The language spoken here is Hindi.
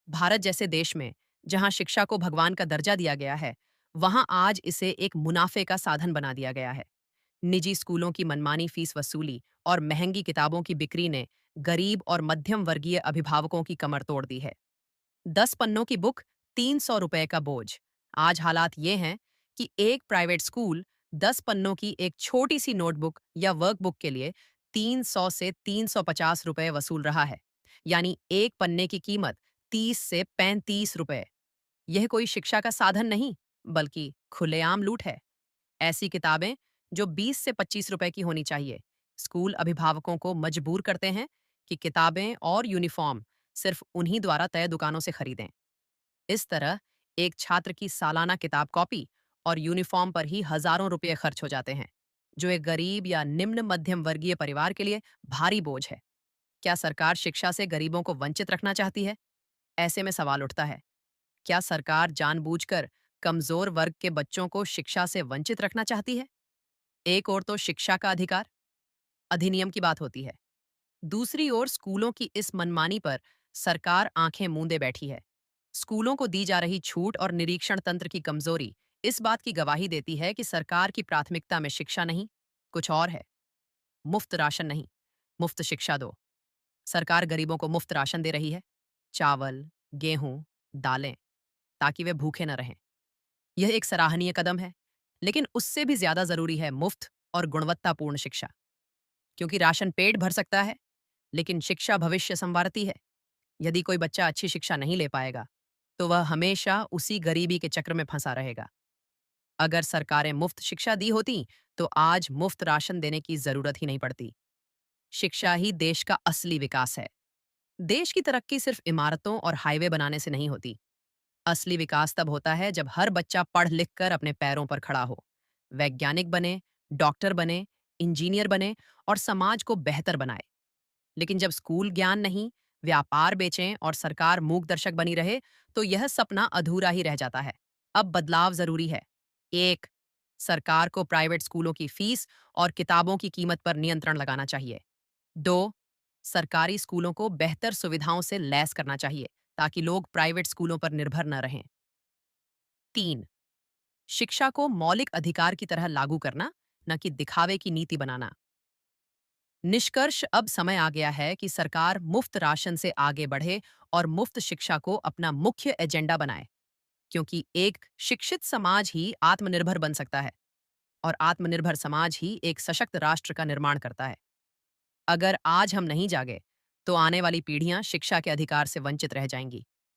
भारत जैसे देश में जहां शिक्षा को भगवान का दर्जा दिया गया है, वहां आज इसे एक मुनाफे का साधन बना दिया गया है। निजी स्कूलों की मनमानी फीस वसूली और महंगी किताबों की बिक्री ने गरीब और मध्यम वर्गीय अभिभावकों की कमर तोड़ दी है। 10 पन्नों की बुक, 300 रुपए का बोझ। आज हालात ये हैं कि एक प्राइवेट स्कूल 10 पन्नों की एक छोटी सी नोटबुक या वर्कबुक के लिए 300 से 350 रुपए वसूल रहा है। यानी एक पन्ने की कीमत 30 से 35 रुपए। यह कोई शिक्षा का साधन नहीं, बल्कि खुलेआम लूट है। ऐसी किताबें जो 20 से 25 रुपए की होनी चाहिए, स्कूल अभिभावकों को मजबूर करते हैं कि किताबें और यूनिफॉर्म सिर्फ उन्हीं द्वारा तय दुकानों से खरीदें। इस तरह एक छात्र की सालाना किताब कॉपी और यूनिफॉर्म पर ही हजारों रुपये खर्च हो जाते हैं, जो एक गरीब या निम्न मध्यम वर्गीय परिवार के लिए भारी बोझ है। क्या सरकार शिक्षा से गरीबों को वंचित रखना चाहती है? ऐसे में सवाल उठता है, क्या सरकार जानबूझकर कमजोर वर्ग के बच्चों को शिक्षा से वंचित रखना चाहती है? एक ओर तो शिक्षा का अधिकार, अधिनियम की बात होती है। दूसरी ओर स्कूलों की इस मनमानी पर सरकार आंखें मूंदे बैठी है। स्कूलों को दी जा रही छूट और निरीक्षण तंत्र की कमजोरी इस बात की गवाही देती है कि सरकार की प्राथमिकता में शिक्षा नहीं, कुछ और है। मुफ्त राशन नहीं, मुफ्त शिक्षा दो। सरकार गरीबों को मुफ्त राशन दे रही है, चावल, गेहूं, दालें, ताकि वे भूखे न रहें। यह एक सराहनीय कदम है, लेकिन उससे भी ज्यादा जरूरी है मुफ्त और गुणवत्तापूर्ण शिक्षा। क्योंकि राशन पेट भर सकता है, लेकिन शिक्षा भविष्य संवारती है। यदि कोई बच्चा अच्छी शिक्षा नहीं ले पाएगा, तो वह हमेशा उसी गरीबी के चक्र में फंसा रहेगा। अगर सरकारें मुफ्त शिक्षा दी होती, तो आज मुफ्त राशन देने की जरूरत ही नहीं पड़ती। शिक्षा ही देश का असली विकास है। देश की तरक्की सिर्फ इमारतों और हाईवे बनाने से नहीं होती। असली विकास तब होता है जब हर बच्चा पढ़ लिख कर अपने पैरों पर खड़ा हो, वैज्ञानिक बने, डॉक्टर बने, इंजीनियर बने और समाज को बेहतर बनाए। लेकिन जब स्कूल ज्ञान नहीं, व्यापार बेचें और सरकार मूक दर्शक बनी रहे, तो यह सपना अधूरा ही रह जाता है। अब बदलाव जरूरी है। एक, सरकार को प्राइवेट स्कूलों की फीस और किताबों की कीमत पर नियंत्रण लगाना चाहिए। दो, सरकारी स्कूलों को बेहतर सुविधाओं से लैस करना चाहिए, ताकि लोग प्राइवेट स्कूलों पर निर्भर न रहें। तीन, शिक्षा को मौलिक अधिकार की तरह लागू करना, न कि दिखावे की नीति बनाना। निष्कर्ष, अब समय आ गया है कि सरकार मुफ्त राशन से आगे बढ़े और मुफ्त शिक्षा को अपना मुख्य एजेंडा बनाए। क्योंकि एक शिक्षित समाज ही आत्मनिर्भर बन सकता है, और आत्मनिर्भर समाज ही एक सशक्त राष्ट्र का निर्माण करता है। अगर आज हम नहीं जागे, तो आने वाली पीढ़ियां शिक्षा के अधिकार से वंचित रह जाएंगी।